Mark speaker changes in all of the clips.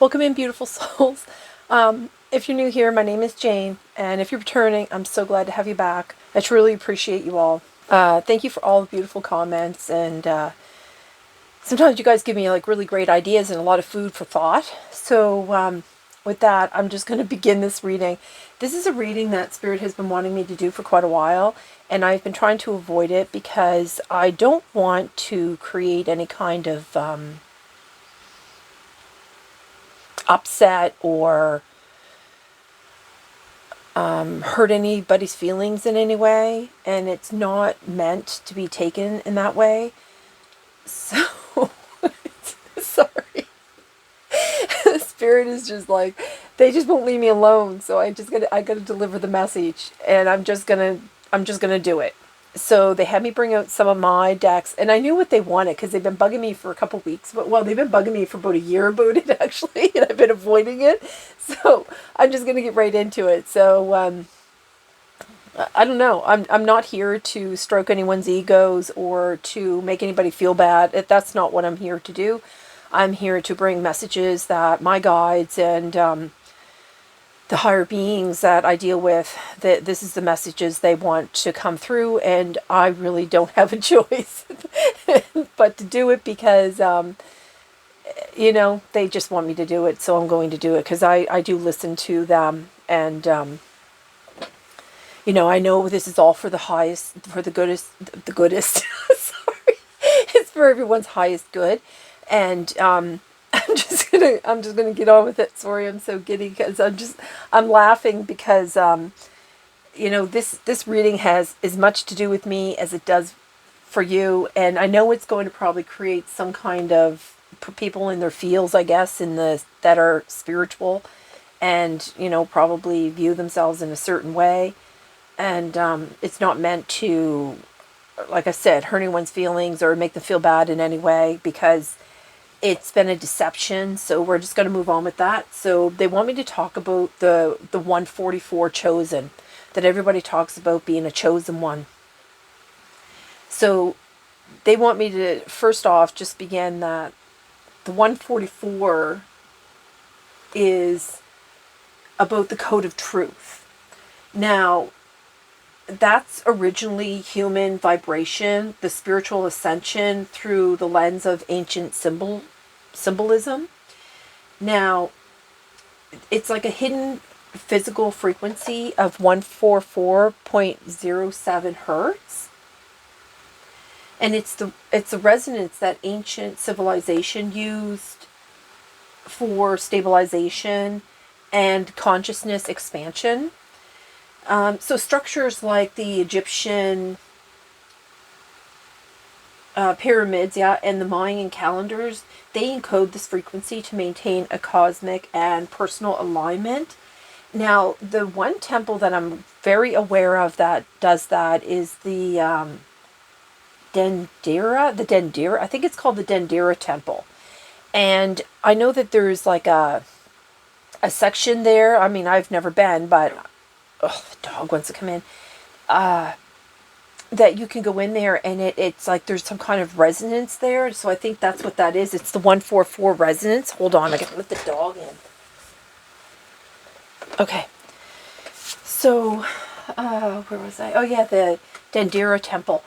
Speaker 1: Welcome in, beautiful souls. If you're new here, my name is Jane, and if you're returning, I'm so glad to have you back. I truly appreciate you all. Thank you for all the beautiful comments, and sometimes you guys give me like really great ideas and a lot of food for thought. So with that, I'm just going to begin this reading. This is a reading that Spirit has been wanting me to do for quite a while, and I've been trying to avoid it because I don't want to create any kind of upset or hurt anybody's feelings in any way, and it's not meant to be taken in that way. So sorry. Spirit is just like, they just won't leave me alone, so I gotta deliver the message, and I'm just gonna do it. So they had me bring out some of my decks, and I knew what they wanted because they've been bugging me for a couple weeks. But well, they've been bugging me for about a year about it actually, and I've been avoiding it. So I'm just gonna get right into it. So I don't know. I'm not here to stroke anyone's egos or to make anybody feel bad. That's not what I'm here to do. I'm here to bring messages that my guides and the higher beings that I deal with, that this is the messages they want to come through, and I really don't have a choice but to do it because they just want me to do it, so I'm going to do it because I do listen to them, and I know this is all for the highest, for the goodest sorry, it's for everyone's highest good, and I'm just gonna get on with it. Sorry, I'm so giddy because I'm laughing because this reading has as much to do with me as it does for you, and I know it's going to probably create some kind of people in their fields, I guess, that are spiritual, and probably view themselves in a certain way, and it's not meant to, like I said, hurt anyone's feelings or make them feel bad in any way, because it's been a deception. So we're just going to move on with that. So they want me to talk about the 144 chosen, that everybody talks about being a chosen one. So they want me to first off just begin that the 144 is about the code of truth. Now, that's originally human vibration, the spiritual ascension through the lens of ancient symbolism. Now, it's like a hidden physical frequency of 144.07 hertz. And it's the resonance that ancient civilization used for stabilization and consciousness expansion. So structures like the Egyptian pyramids, and the Mayan calendars, they encode this frequency to maintain a cosmic and personal alignment. Now, the one temple that I'm very aware of that does that is the Dendera, I think it's called the Dendera Temple. And I know that there's like a section there. I mean, I've never been, but the dog wants to come in. That you can go in there, and it's like there's some kind of resonance there. So I think that's what that is. It's the 144 resonance. Hold on, I gotta let the dog in. Okay. So, where was I? Oh yeah, the Dendera Temple.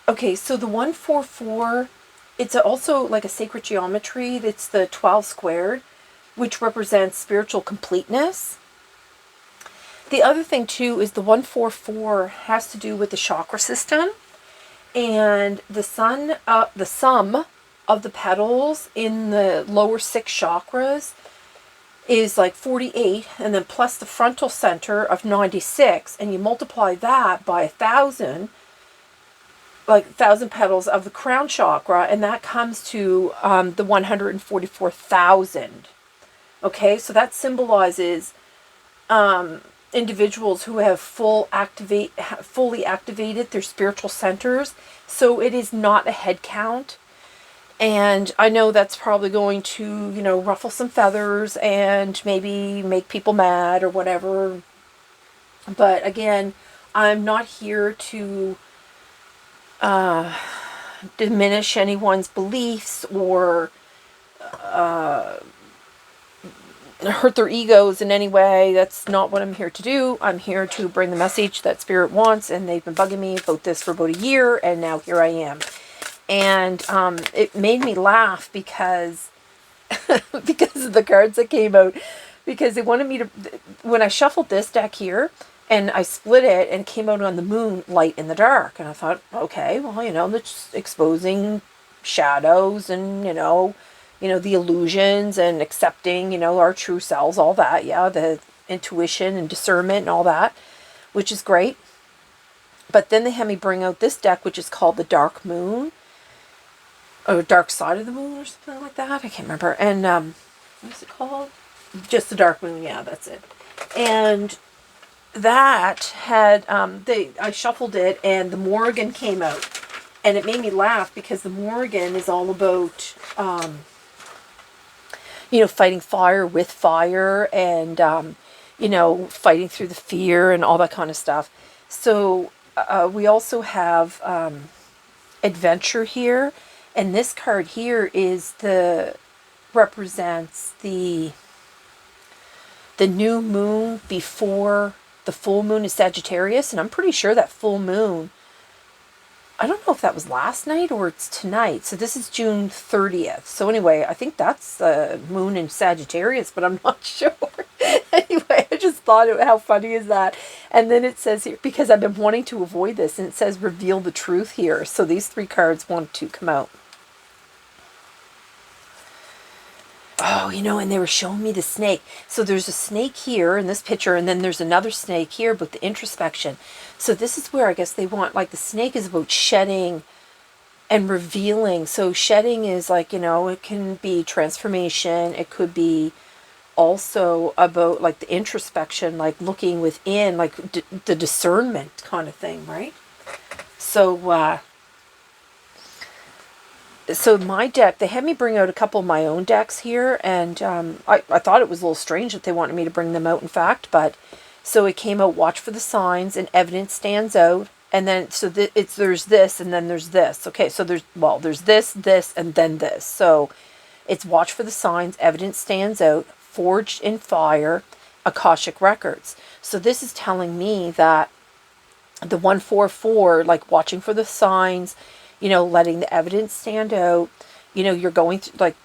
Speaker 1: Okay, so the 144, it's also like a sacred geometry. It's the 12 squared, which represents spiritual completeness. The other thing too is the 144 has to do with the chakra system, and the sum of the petals in the lower 6 chakras is like 48, and then plus the frontal center of 96, and you multiply that by 1,000, like 1,000 petals of the crown chakra, and that comes to the 144,000. Okay, so that symbolizes individuals who have fully activated their spiritual centers. So it is not a head count. And I know that's probably going to, ruffle some feathers and maybe make people mad or whatever. But again, I'm not here to diminish anyone's beliefs or hurt their egos in any way. That's not what I'm here to do. I'm here to bring the message that Spirit wants, and they've been bugging me about this for about a year, and now here I am. And it made me laugh because because of the cards that came out, because they wanted me to, when I shuffled this deck here and I split it and it came out on the moon, light in the dark, and I thought, okay, well, you know, that's exposing shadows and the illusions and accepting, our true selves, all that. Yeah, the intuition and discernment and all that, which is great. But then they had me bring out this deck, which is called the Dark Moon, or Dark Side of the Moon, or something like that. I can't remember. And what's it called? Just the Dark Moon. Yeah, that's it. And that had I shuffled it, and the Morrigan came out, and it made me laugh because the Morrigan is all about fighting fire with fire, and fighting through the fear and all that kind of stuff. So we also have adventure here, and this card here represents the new moon before the full moon is Sagittarius, and I'm pretty sure that full moon, I don't know if that was last night or it's tonight. So this is June 30th. So anyway, I think that's the moon in Sagittarius, but I'm not sure. Anyway, I just thought, how funny is that? And then it says here, because I've been wanting to avoid this, and it says reveal the truth here. So these three cards want to come out. Oh, and they were showing me the snake. So there's a snake here in this picture, and then there's another snake here, but the introspection. So this is where I guess they want, like, the snake is about shedding and revealing. So shedding is like, it can be transformation. It could be also about, like, the introspection, like looking within, like the discernment kind of thing, right? So my deck, they had me bring out a couple of my own decks here, and I thought it was a little strange that they wanted me to bring them out, in fact, but so it came out, watch for the signs, and evidence stands out, and then, so there's this, and then there's this. Okay, so there's this, and then this. So it's watch for the signs, evidence stands out, forged in fire, Akashic records. So this is telling me that the 144, like watching for the signs, letting the evidence stand out, you're going to, like,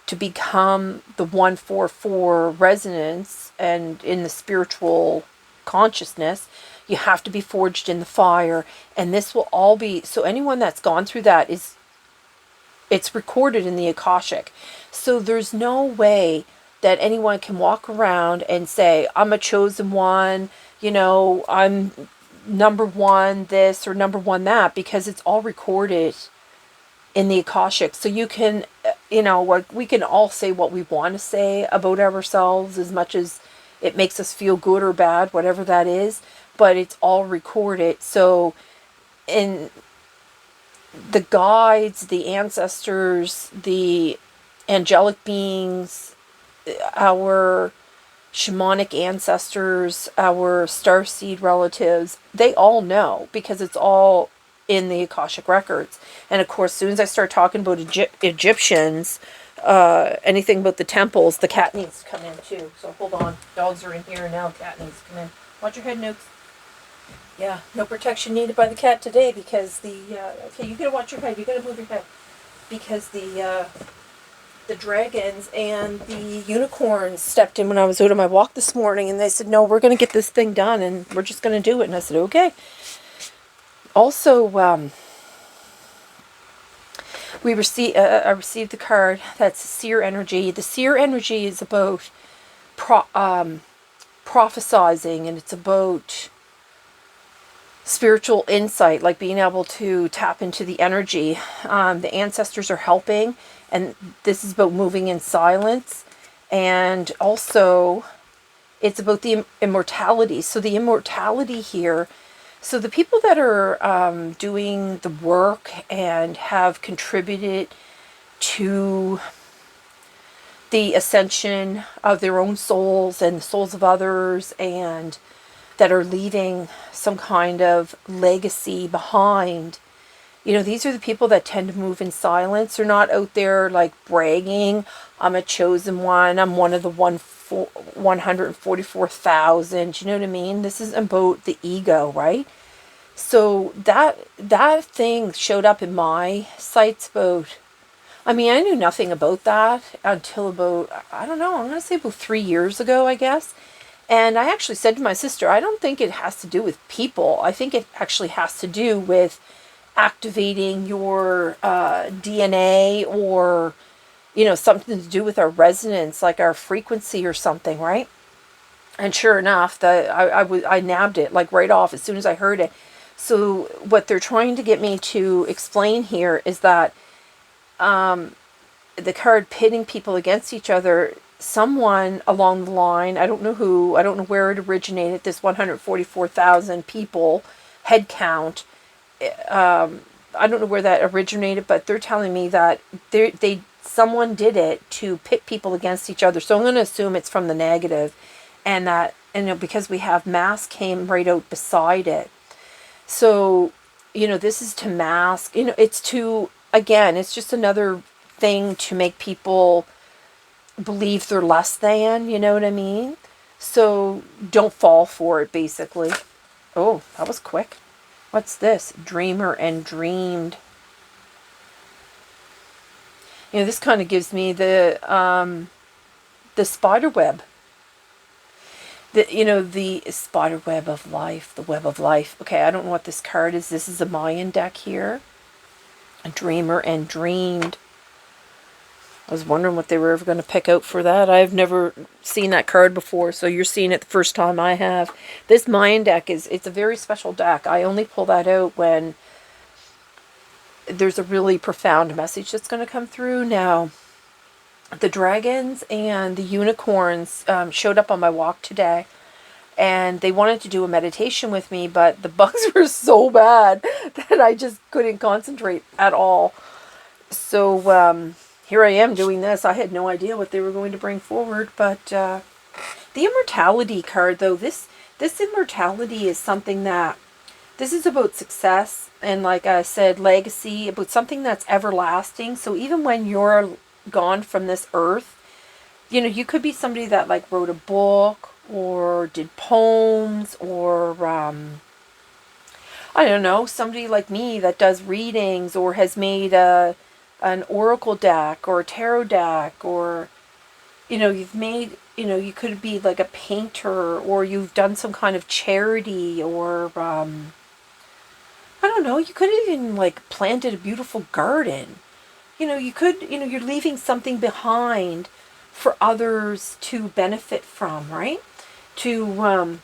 Speaker 1: to become the 144 resonance and in the spiritual consciousness, you have to be forged in the fire. And this will all be, so anyone that's gone through that it's recorded in the Akashic. So there's no way that anyone can walk around and say, I'm a chosen one, I'm number one this or number one that, because it's all recorded in the Akashic. So you can, like, we can all say what we want to say about ourselves, as much as it makes us feel good or bad, whatever that is, but it's all recorded. So in the guides, the ancestors, the angelic beings, our shamanic ancestors, our starseed relatives, they all know, because it's all in the Akashic records. And of course, as soon as I start talking about Egyptians, anything about the temples, the cat needs to come in too. So hold on, dogs are in here now, cat needs to come in. Watch your head, Nukes. Yeah, no protection needed by the cat today, because okay, you gotta watch your head, you gotta move your head, because the dragons and the unicorns stepped in when I was out on my walk this morning, and they said, no, we're going to get this thing done, and we're just going to do it. And I said, okay. Also, I received the card that's seer energy. The seer energy is about prophesizing, and it's about spiritual insight, like being able to tap into the energy. The ancestors are helping, and this is about moving in silence. And also it's about the immortality. So the immortality here, so the people that are doing the work and have contributed to the ascension of their own souls and the souls of others, and that are leaving some kind of legacy behind, You know, these are the people that tend to move in silence. They're not out there like bragging, I'm a chosen one, I'm one of the 144,000. You know what I mean? This is about the ego, right? So that thing showed up in my sights about, I mean, I knew nothing about that until about, I don't know, I'm going to say about 3 years ago, I guess. And I actually said to my sister, I don't think it has to do with people. I think it actually has to do with activating your DNA, or, you know, something to do with our resonance, like our frequency or something, right? And sure enough, I nabbed it like right off as soon as I heard it. So what they're trying to get me to explain here is that the card pitting people against each other, someone along the line, I don't know who, I don't know where it originated, this 144,000 people head count. I don't know where that originated, but they're telling me that someone did it to pit people against each other. So I'm going to assume it's from the negative, and that, and you know, because we have mask came right out beside it. So, you know, this is to mask, you know, it's to, again, it's just another thing to make people believe they're less than, you know what I mean? So don't fall for it, basically. Oh, that was quick. What's this? Dreamer and dreamed. You know, this kind of gives me the spider web. You know, the spider web of life, the web of life. Okay, I don't know what this card is. This is a Mayan deck here. A dreamer and dreamed. I was wondering what they were ever going to pick out for that. I've never seen that card before, so you're seeing it the first time I have. This Mayan deck it's a very special deck. I only pull that out when there's a really profound message that's going to come through. Now, the dragons and the unicorns showed up on my walk today, and they wanted to do a meditation with me, but the bugs were so bad that I just couldn't concentrate at all. So here I am doing this. I had no idea what they were going to bring forward, but the immortality card, though, this immortality is something that, this is about success and, like I said, legacy, about something that's everlasting. So even when you're gone from this earth, you know, you could be somebody that like wrote a book or did poems, or I don't know, somebody like me that does readings or has made an oracle deck or a tarot deck, or, you know, you've made, you know, you could be like a painter, or you've done some kind of charity, or I don't know, you could even like planted a beautiful garden. You know, you could, you know, you're leaving something behind for others to benefit from, right? To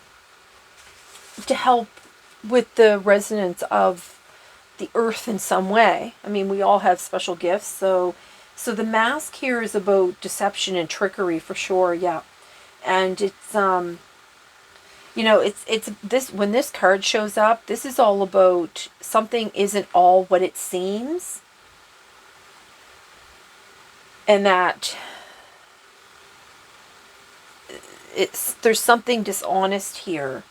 Speaker 1: help with the resonance of the earth in some way. I mean, we all have special gifts. So the mask here is about deception and trickery for sure. Yeah. And it's, you know, it's this, when this card shows up, this is all about something isn't all what it seems. And that there's something dishonest here.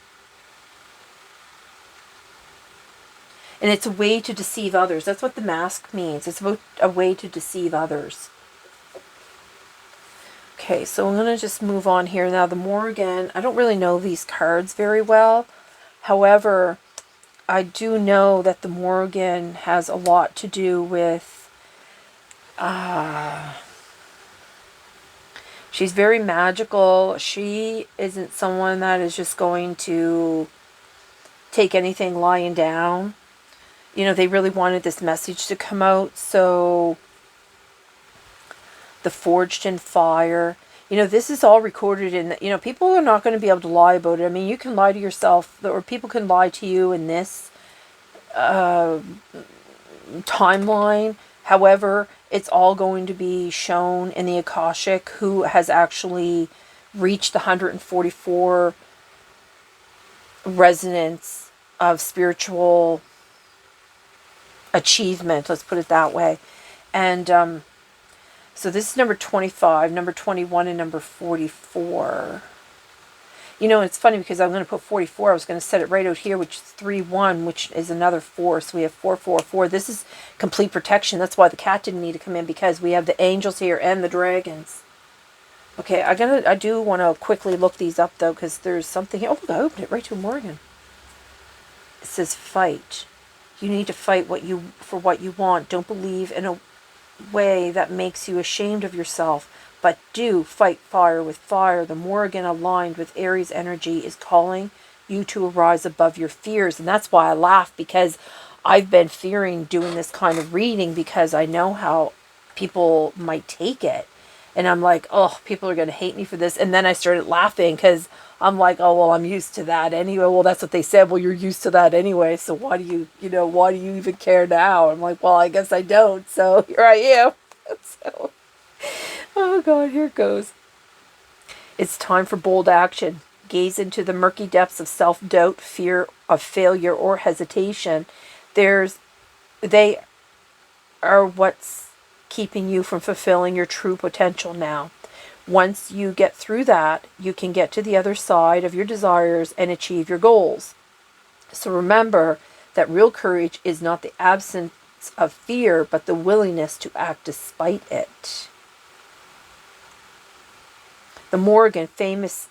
Speaker 1: And it's a way to deceive others. That's what the mask means. It's about a way to deceive others. Okay, so I'm going to just move on here. Now, the Morrigan, I don't really know these cards very well. However, I do know that the Morrigan has a lot to do with... she's very magical. She isn't someone that is just going to take anything lying down. You know, they really wanted this message to come out. So, the Forged in Fire. You know, this is all recorded in the, you know, people are not going to be able to lie about it. I mean, you can lie to yourself, or people can lie to you in this timeline. However, it's all going to be shown in the Akashic who has actually reached the 144 resonance of spiritual achievement, let's put it that way. And so this is number 25, number 21, and number 44. You know, it's funny because I'm going to put 44. I was going to set it right out here, which is 3-1, which is another 4. So we have 4-4-4. This is complete protection. That's why the cat didn't need to come in, because we have the angels here and the dragons. Okay, I do want to quickly look these up though, because there's something here. Oh, I opened it right to Morgan. It says fight. You need to fight for what you want. Don't believe in a way that makes you ashamed of yourself, but do fight fire with fire. The Morgan aligned with Aries energy is calling you to arise above your fears. And that's why I laugh, because I've been fearing doing this kind of reading, because I know how people might take it. And I'm like, oh, people are going to hate me for this. And then I started laughing, because I'm like, oh, well, I'm used to that anyway. Well, that's what they said. Well, you're used to that anyway. So why do you even care now? I'm like, well, I guess I don't. So here I am. So, oh God, here it goes. It's time for bold action. Gaze into the murky depths of self-doubt, fear of failure, or hesitation. They are what's keeping you from fulfilling your true potential now. Once you get through that, you can get to the other side of your desires and achieve your goals. So remember that real courage is not the absence of fear, but the willingness to act despite it. The Morgan famously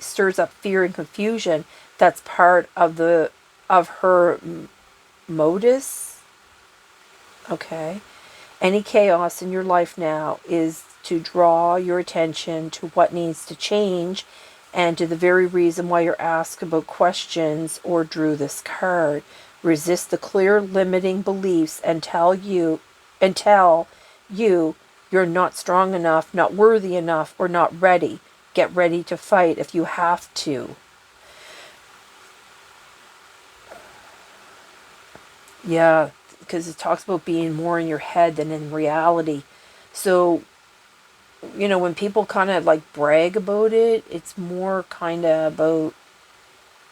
Speaker 1: stirs up fear and confusion. That's part of her modus. Okay. Any chaos in your life now is to draw your attention to what needs to change, and to the very reason why you're asked about questions or drew this card. Resist the clear limiting beliefs and tell you you're not strong enough, not worthy enough, or not ready. Get ready to fight if you have to. Yeah, because it talks about being more in your head than in reality. So, when people kind of like brag about it, it's more kind of about,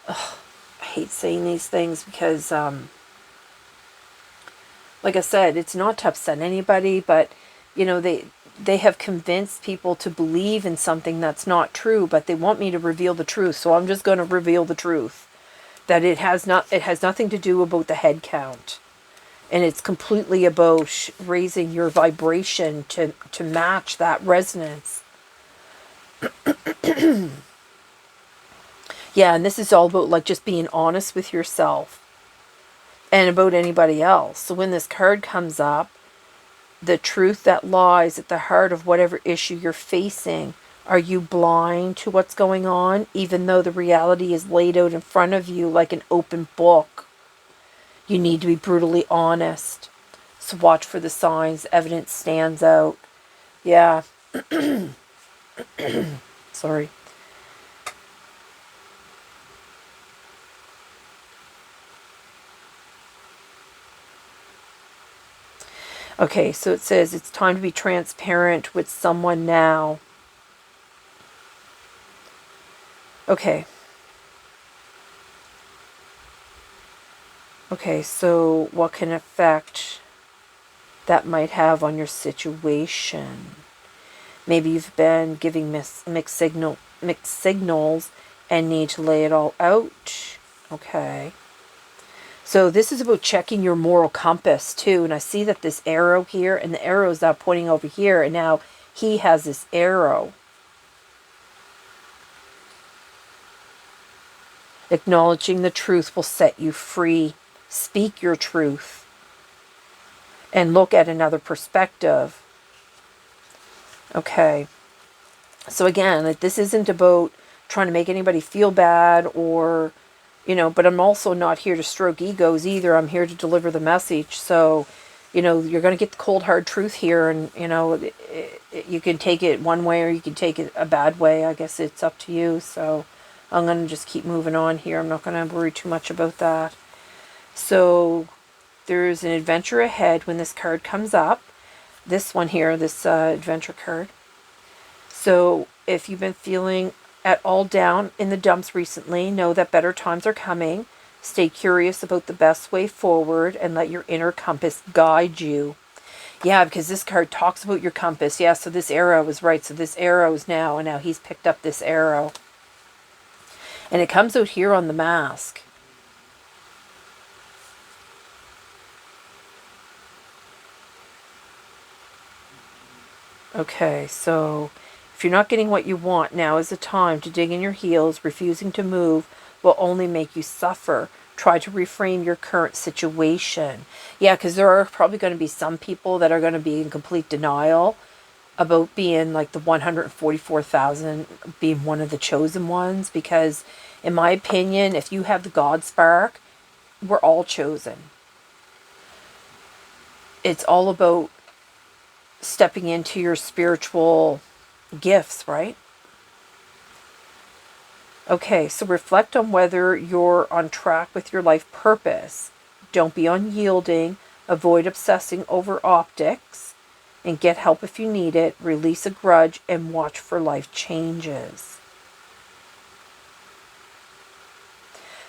Speaker 1: I hate saying these things because, like I said, it's not to upset anybody, but, they have convinced people to believe in something that's not true, but they want me to reveal the truth. So I'm just going to reveal the truth, that it has nothing to do about the head count. And it's completely about raising your vibration to match that resonance. Yeah, and this is all about like just being honest with yourself and about anybody else. So when this card comes up, the truth that lies at the heart of whatever issue you're facing. Are you blind to what's going on, even though the reality is laid out in front of you like an open book? You need to be brutally honest. So watch for the signs. Evidence stands out. Yeah. Sorry. Okay, so it says it's time to be transparent with someone now. Okay. Okay, so what can effect that might have on your situation? Maybe you've been giving mixed signals and need to lay it all out. Okay. So this is about checking your moral compass too. And I see that this arrow here, and the arrow is now pointing over here, and now he has this arrow. Acknowledging the truth will set you free. Speak your truth and look at another perspective. Okay. So again, like, this isn't about trying to make anybody feel bad or, but I'm also not here to stroke egos either. I'm here to deliver the message. So, you're going to get the cold, hard truth here, and, you can take it one way or you can take it a bad way. I guess it's up to you. So I'm going to just keep moving on here. I'm not going to worry too much about that. So there's an adventure ahead when this card comes up. This one here, this adventure card. So if you've been feeling at all down in the dumps recently, know that better times are coming. Stay curious about the best way forward and let your inner compass guide you. Yeah, because this card talks about your compass. Yeah, so this arrow was right. So this arrow is now, and now he's picked up this arrow. And it comes out here on the mask. Okay, so if you're not getting what you want, now is the time to dig in your heels. Refusing to move will only make you suffer. Try to reframe your current situation. Yeah, because there are probably going to be some people that are going to be in complete denial about being like the 144,000, being one of the chosen ones. Because in my opinion, if you have the God spark, we're all chosen. It's all about stepping into your spiritual gifts, right? Okay, so reflect on whether you're on track with your life purpose. Don't be unyielding. Avoid obsessing over optics. And get help if you need it. Release a grudge and watch for life changes.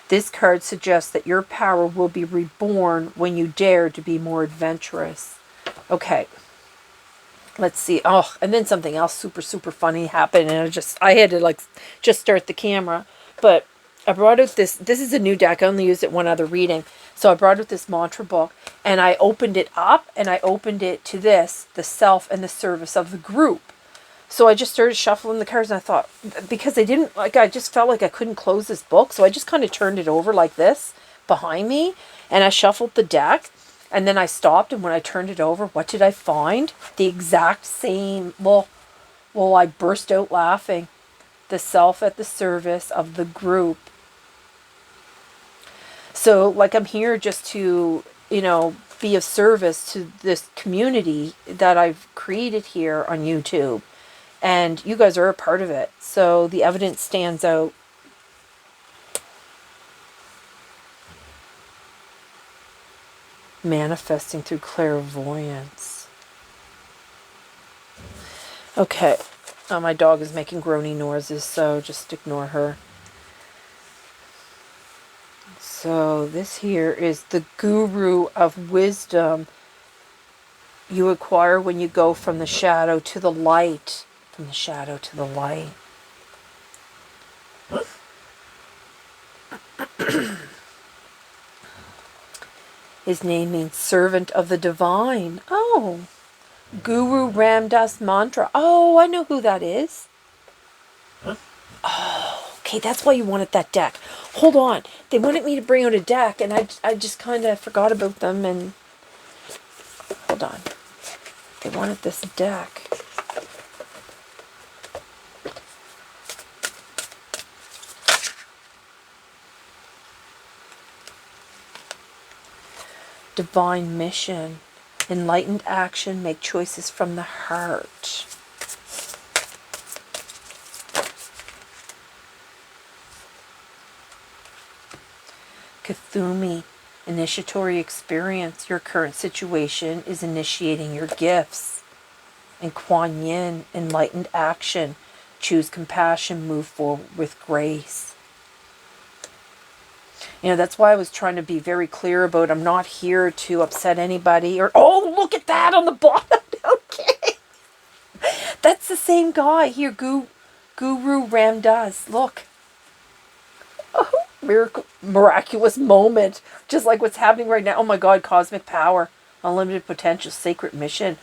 Speaker 1: This card suggests that your power will be reborn when you dare to be more adventurous. Okay. Let's see. Oh, and then something else super, super funny happened. And I had to like just start the camera. But I brought out this is a new deck. I only used it one other reading. So I brought out this mantra book and I opened it up and I opened it to this, the self and the service of the group. So I just started shuffling the cards and I thought, because I just felt like I couldn't close this book. So I just kind of turned it over like this behind me and I shuffled the deck. And then I stopped, and when I turned it over, what did I find? The exact same, well, I burst out laughing. The self at the service of the group. So, like, I'm here just to, be of service to this community that I've created here on YouTube. And you guys are a part of it. So the evidence stands out. Manifesting through clairvoyance. Okay. My dog is making groany noises, so just ignore her. So this here is the guru of wisdom you acquire when you go from the shadow to the light. From the shadow to the light. His name means servant of the divine. Oh. Guru Ramdas Mantra. Oh, I know who that is. Huh? Oh, okay, that's why you wanted that deck. Hold on. They wanted me to bring out a deck, and I just kind of forgot about them, and... Hold on. They wanted this deck. Divine mission. Enlightened action. Make choices from the heart. Kathumi. Initiatory experience. Your current situation is initiating your gifts. And Kuan Yin. Enlightened action. Choose compassion. Move forward with grace. That's why I was trying to be very clear about I'm not here to upset anybody or, oh, look at that on the bottom. Okay. That's the same guy here, Guru Ramdas. Look. Oh, miraculous moment. Just like what's happening right now. Oh my God, cosmic power, unlimited potential, sacred mission,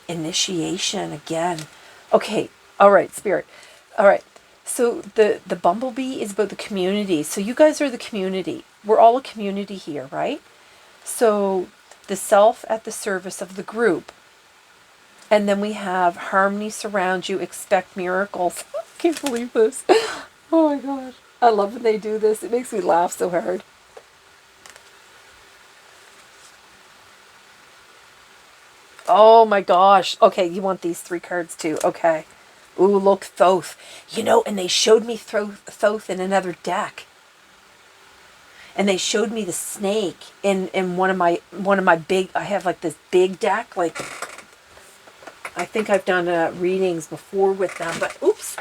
Speaker 1: initiation again. Okay, all right, Spirit. All right. So the bumblebee is about the community. So you guys are the community. We're all a community here, right? So the self at the service of the group. And then we have harmony surround you, expect miracles. I can't believe this. Oh my gosh. I love when they do this. It makes me laugh so hard. Oh my gosh. Okay, you want these 3 cards too. Okay. Ooh, look, Thoth. And they showed me Thoth in another deck. And they showed me the snake in one of my big, I have like this big deck. Like, I think I've done readings before with them, but oops.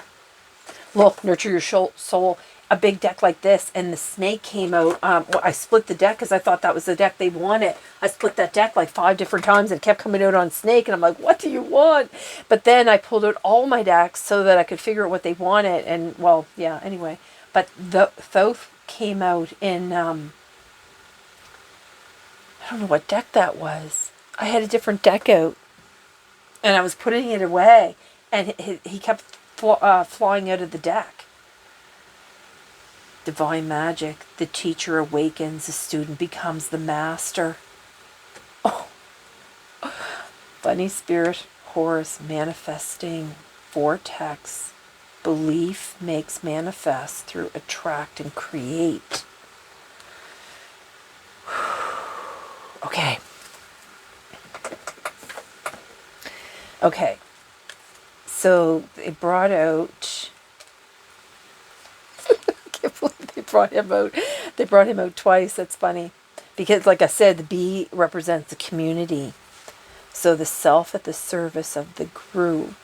Speaker 1: Look, nurture your soul. a big deck like this, and the snake came out. Well, I split the deck because I thought that was the deck they wanted. I split that deck like 5 different times and it kept coming out on snake, and I'm like, what do you want? But then I pulled out all my decks so that I could figure out what they wanted, and well, yeah, anyway. But the Thoth came out in, I don't know what deck that was. I had a different deck out, and I was putting it away, and he kept flying out of the deck. Divine magic. The teacher awakens, the student becomes the master. Oh, funny spirit, Horus, manifesting vortex. Belief makes manifest through attract and create. Okay. Okay. So it brought out, I can't believe they brought him out. They brought him out twice. That's funny. Because like I said, the bee represents the community. So the self at the service of the group.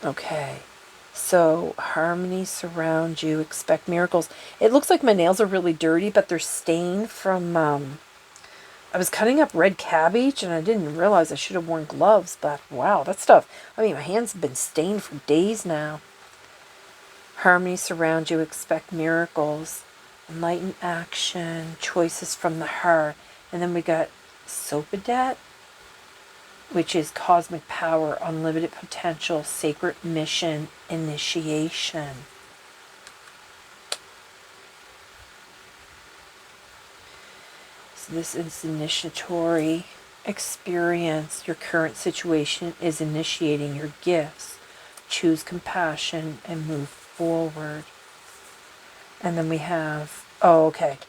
Speaker 1: Okay. So harmony surrounds you. Expect miracles. It looks like my nails are really dirty, but they're stained from, I was cutting up red cabbage and I didn't realize I should have worn gloves, but wow, that stuff, I mean, my hands have been stained for days now. Harmony surrounds you. Expect miracles. Enlightened action. Choices from the heart. And then we got Sopadet, which is cosmic power, unlimited potential, sacred mission, initiation. So this is initiatory experience. Your current situation is initiating your gifts. Choose compassion and move forward. And then we have, oh, okay.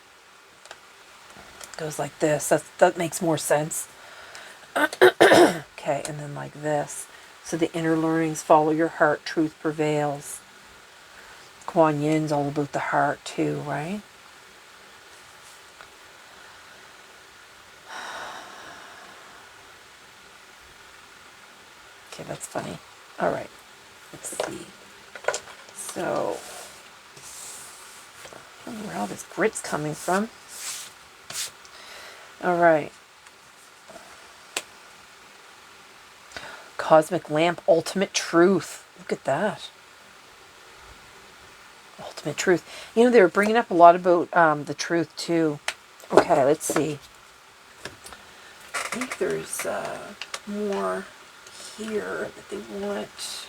Speaker 1: Goes like this. That makes more sense. Okay, and then like this. So the inner learnings, follow your heart, truth prevails. Kuan Yin's all about the heart too, right? Okay, that's funny. All right, let's see. So, I don't know where all this grit's coming from. All right. Cosmic lamp, ultimate truth. Look at that. Ultimate truth. You know, they were bringing up a lot about the truth too. Okay, let's see. I think there's more here that they want.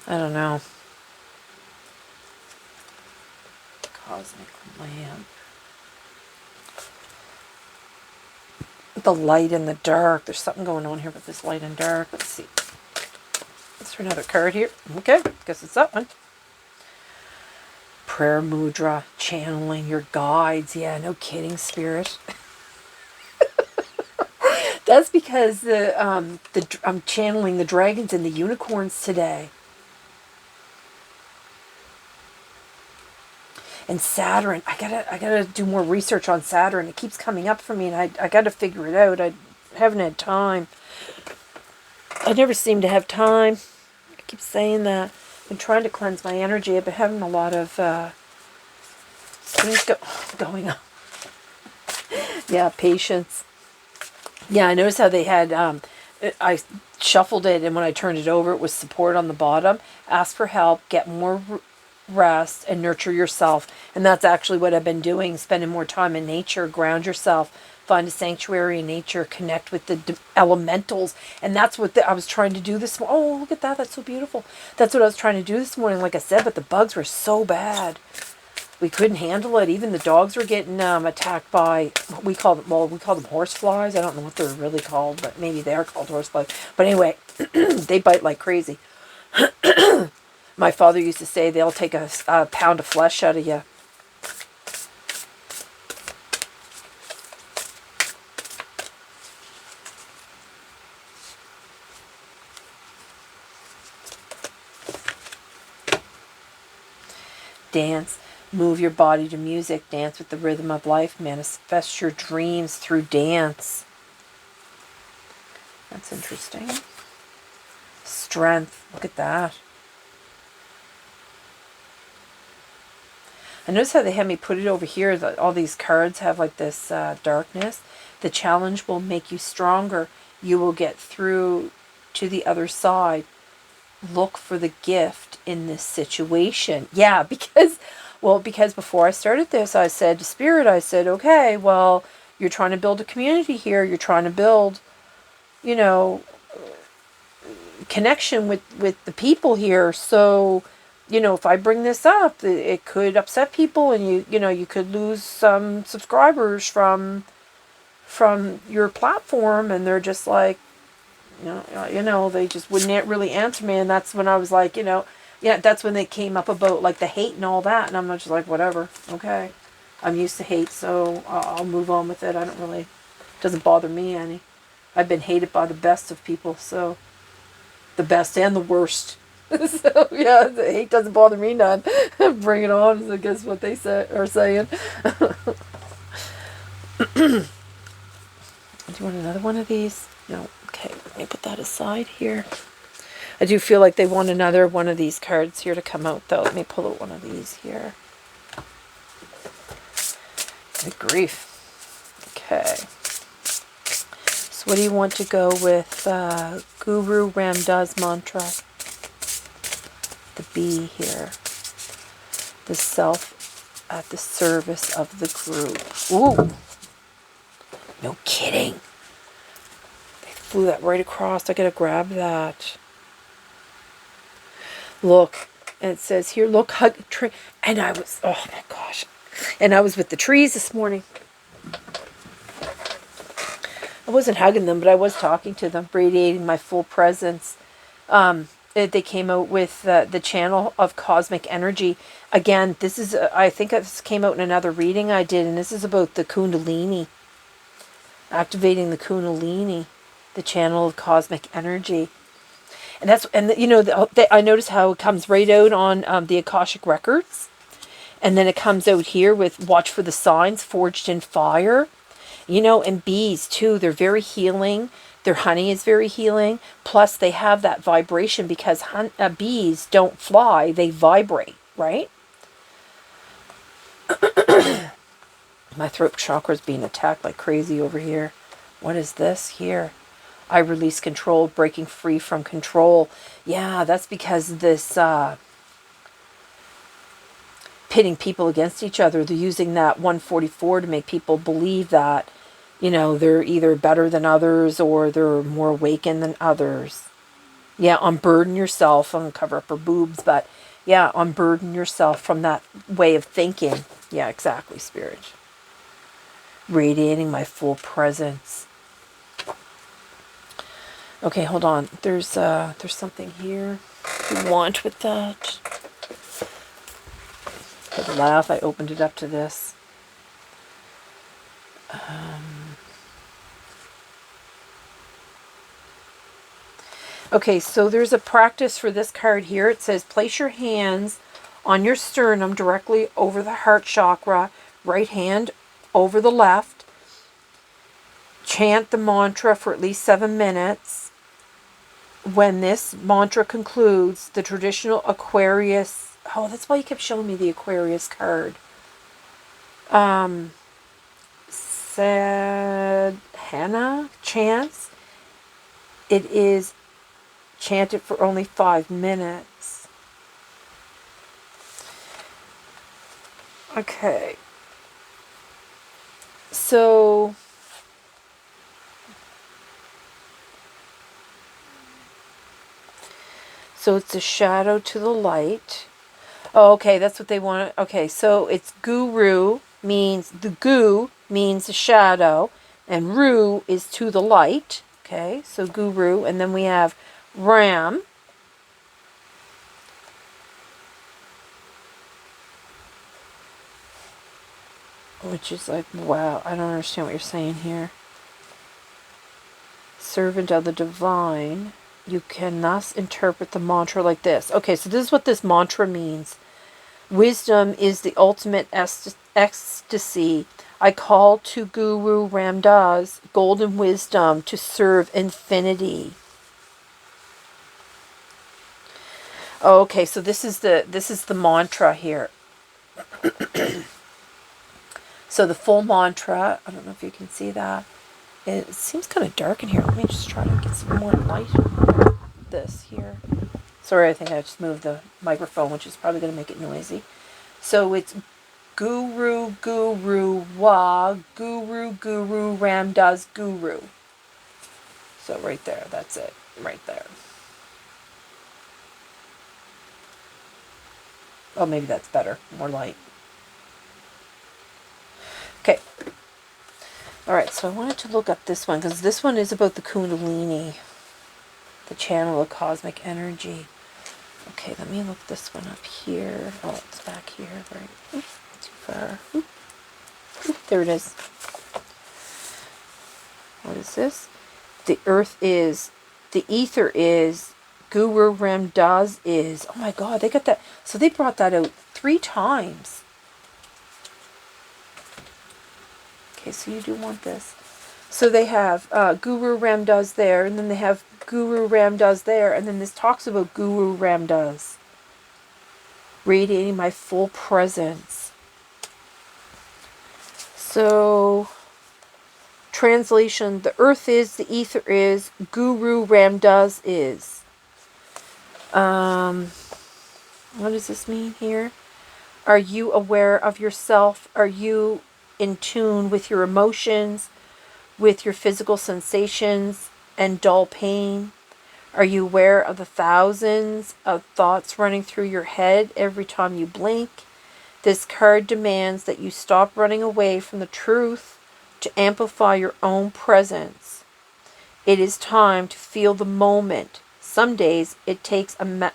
Speaker 1: I don't know. Cosmic lamp. The light and the dark. There's something going on here with this light and dark. Let's see. Is there another card here? Okay, guess it's that one. Prayer mudra, channeling your guides. Yeah, no kidding, spirit. That's because I'm channeling the dragons and the unicorns today. And Saturn, I gotta do more research on Saturn. It keeps coming up for me, and I gotta figure it out. I haven't had time. I never seem to have time. I keep saying that. I've been trying to cleanse my energy. I've been having a lot of things going on. Yeah, patience. Yeah, I noticed how they had, I shuffled it, and when I turned it over, it was support on the bottom. Ask for help, get more rest, and nurture yourself. And that's actually what I've been doing, spending more time in nature. Ground yourself, find a sanctuary in nature, connect with the elementals. And that's what I was trying to do this morning. Oh, look at that, that's so beautiful. That's what I was trying to do this morning, like I said, but the bugs were so bad. We couldn't handle it. Even the dogs were getting attacked by, we call them horse flies. I don't know what they're really called, but maybe they're called horse flies. But anyway, they bite like crazy. My father used to say they'll take a pound of flesh out of you. Dance. Move your body to music. Dance with the rhythm of life. Manifest your dreams through dance. That's interesting. Strength. Look at that. I notice how they had me put it over here. That all these cards have like this darkness. The challenge will make you stronger. You will get through to the other side. Look for the gift in this situation. Yeah, because before I started this, I said to Spirit, I said, okay, well, you're trying to build a community here. You're trying to build, you know, connection with the people here. So, you know, if I bring this up, it could upset people, and you could lose some subscribers from your platform, and they're just like, they just wouldn't really answer me. And that's when I was like, that's when they came up about like the hate and all that. And I'm just like, whatever. Okay. I'm used to hate, so I'll move on with it. Doesn't bother me any. I've been hated by the best of people, so the best and the worst. So yeah, the hate doesn't bother me none. Bring it on, is I guess what they are saying. Do you want another one of these? No. Okay, let me put that aside here. I do feel like they want another one of these cards here to come out, though. Let me pull out one of these here. Good grief. Okay. So what do you want to go with? Guru Ramdas mantra. The B here. The self at the service of the group. Ooh. No kidding. Flew that right across. I gotta grab that. Look, and it says here, look, hug tree. And I was, oh my gosh. And I was with the trees this morning. I wasn't hugging them, but I was talking to them, radiating my full presence. They came out with the channel of cosmic energy. Again, this is, I think this came out in another reading I did, and this is about the Kundalini. Activating the Kundalini. The channel of cosmic energy. And I notice how it comes right out on the Akashic Records. And then it comes out here with watch for the signs forged in fire. And bees too, they're very healing. Their honey is very healing. Plus they have that vibration because bees don't fly, they vibrate, right? My throat chakra is being attacked like crazy over here. What is this here? I release control, breaking free from control. Yeah, that's because this pitting people against each other. They're using that 144 to make people believe that, they're either better than others or they're more awakened than others. Yeah, unburden yourself. I'm going to cover up her boobs, but yeah, unburden yourself from that way of thinking. Yeah, exactly, Spirit. Radiating my full presence. Okay, hold on. There's something here you want with that. For the laugh, I opened it up to this. Okay, so there's a practice for this card here. It says, place your hands on your sternum directly over the heart chakra, right hand over the left. Chant the mantra for at least 7 minutes. When this mantra concludes, the traditional Aquarius... Oh, that's why you kept showing me the Aquarius card. Sadhana chants. It is chanted for only 5 minutes. Okay. So... So it's a shadow to the light. Oh, okay, that's what they want. Okay, so it's guru means, the gu means the shadow, and ru is to the light. Okay, so guru, and then we have ram. Which is like, wow, I don't understand what you're saying here. Servant of the divine. You can thus interpret the mantra like this. Okay, so this is what this mantra means. Wisdom is the ultimate ecstasy. I call to Guru Ramdas golden wisdom to serve infinity. Oh, okay, so this is the mantra here. So the full mantra, I don't know if you can see that. It seems kind of dark in here. Let me just try to get some more light. This here. Sorry, I think I just moved the microphone, which is probably going to make it noisy. So it's Guru, Guru, Wa, Guru, Guru, Ram does Guru. So right there, that's it. Right there. Oh, maybe that's better. More light. Okay. Alright, so I wanted to look up this one, because this one is about the Kundalini. The channel of cosmic energy. Okay, let me look this one up here. Oh, it's back here, right? Oop, too far. Oop. Oop, there it is. What is this? The earth is, the ether is, Guru Ram Das is. Oh my god, they got that. So they brought that out 3 times. Okay, so you do want this. So they have Guru Ram Das there, and then they have Guru Ram Das there, and then this talks about Guru Ram Das. Radiating my full presence. So, translation, the earth is, the ether is, Guru Ram Das is. What does this mean here? Are you aware of yourself? Are you in tune with your emotions, with your physical sensations and dull pain? Are you aware of the thousands of thoughts running through your head every time you blink? This card demands that you stop running away from the truth to amplify your own presence. It is time to feel the moment. Some days it takes a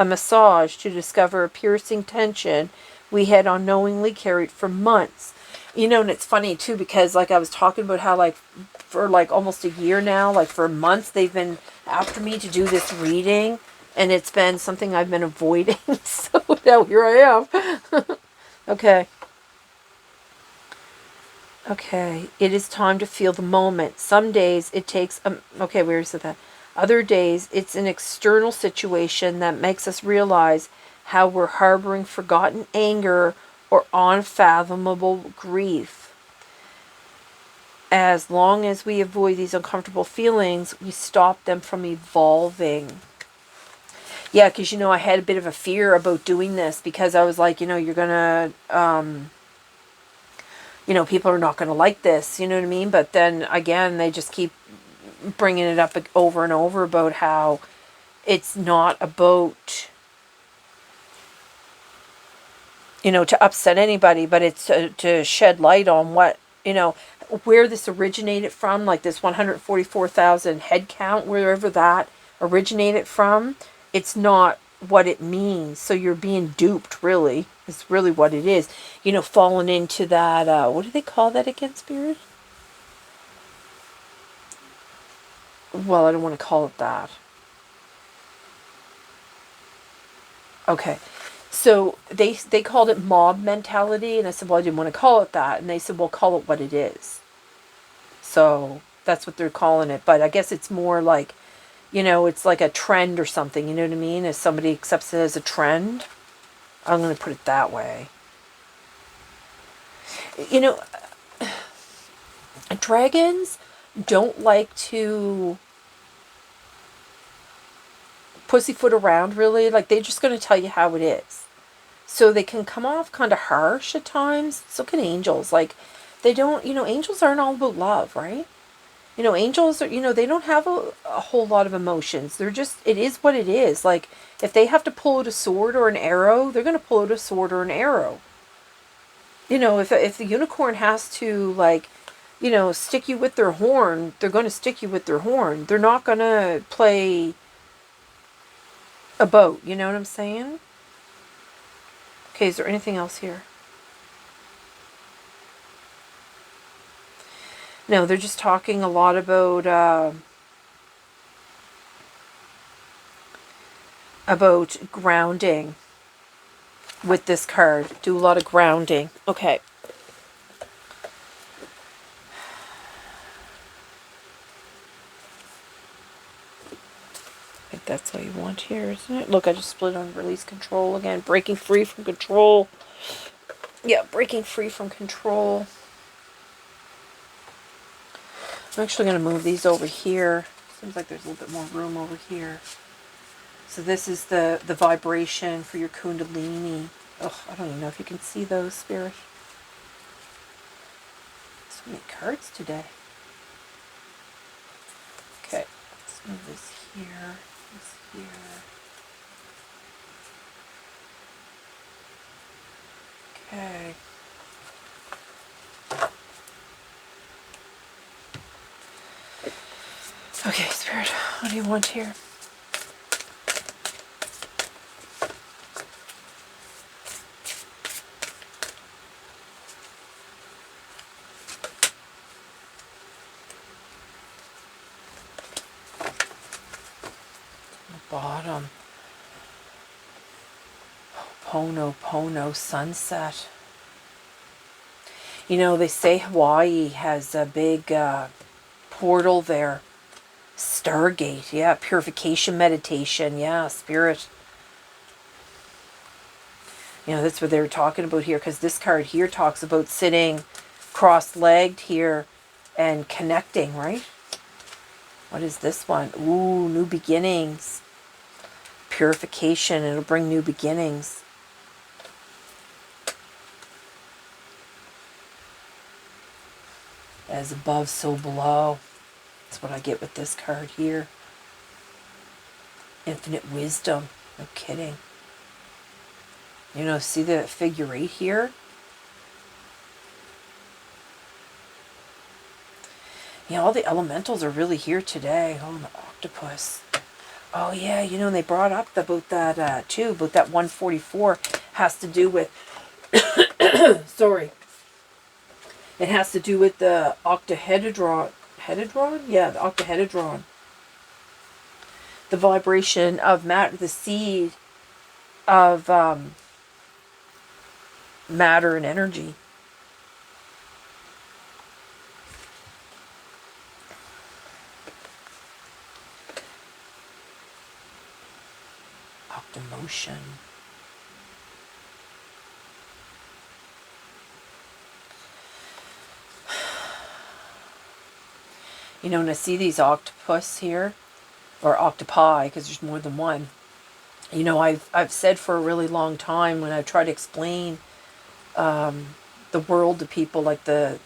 Speaker 1: massage to discover a piercing tension we had unknowingly carried for months. You know, and it's funny too, because like I was talking about how like for like almost a year now, like for months they've been after me to do this reading, and it's been something I've been avoiding. So now here I am. Okay. Okay. It is time to feel the moment. Some days it takes okay, where is it that? Other days it's an external situation that makes us realize how we're harboring forgotten anger or unfathomable grief. As long as we avoid these uncomfortable feelings, we stop them from evolving. Yeah, because, you know, I had a bit of a fear about doing this because I was like, you know, you're going to, you know, people are not going to like this, you know what I mean? But then, again, they just keep bringing it up over and over about how it's not about, you know, to upset anybody, but it's to shed light on what, you know, where this originated from, like this 144,000 head count, wherever that originated from. It's not what it means. So you're being duped, really. It's really what it is. You know, falling into that, what do they call that again, Spirit? Well, I don't want to call it that. Okay. So they called it mob mentality, and I said, well, I didn't want to call it that. And they said, well, call it what it is. So that's what they're calling it. But I guess it's more like, you know, it's like a trend or something, you know what I mean? If somebody accepts it as a trend, I'm going to put it that way. You know, dragons don't like to pussyfoot around, really. Like, they're just going to tell you how it is. So they can come off kind of harsh at times. So can angels. Like, they don't, you know, angels aren't all about love, right? You know, angels are, you know, they don't have a whole lot of emotions. They're just, it is what it is. Like, if they have to pull out a sword or an arrow, they're going to pull out a sword or an arrow. You know, if the unicorn has to, like, you know, stick you with their horn, they're going to stick you with their horn. They're not going to play a boat. You know what I'm saying? Okay, is there anything else here? No, they're just talking a lot about grounding with this card. Do a lot of grounding. Okay. think that's all you want here, isn't it? Look, I just split on release control again. Breaking free from control. Yeah, breaking free from control. I'm actually going to move these over here. Seems like there's a little bit more room over here. So this is the vibration for your kundalini. Oh, I don't even know if you can see those, Spirit. So many cards today. Okay, let's move this here, this here. Okay. Okay, Spirit, what do you want here? Bottom. Pono sunset. You know, they say Hawaii has a big portal there. Stargate, yeah. Purification meditation, yeah. Spirit. You know, that's what they were talking about here, because this card here talks about sitting cross-legged here and connecting, right? What is this one? Ooh, new beginnings. Purification, it'll bring new beginnings. As above, so below. That's what I get with this card here. Infinite wisdom. No kidding. You know, see the figure 8 here? Yeah, all the elementals are really here today. Oh, and the octopus. Oh, yeah, you know, they brought up about that, too, about that 144 has to do with, sorry, it has to do with the octahedron, yeah, the octahedron. The vibration of matter, the seed of matter and energy. Octomotion. You know, and I see these octopus here, or octopi, because there's more than one. You know, I've said for a really long time when I try to explain the world to people, like the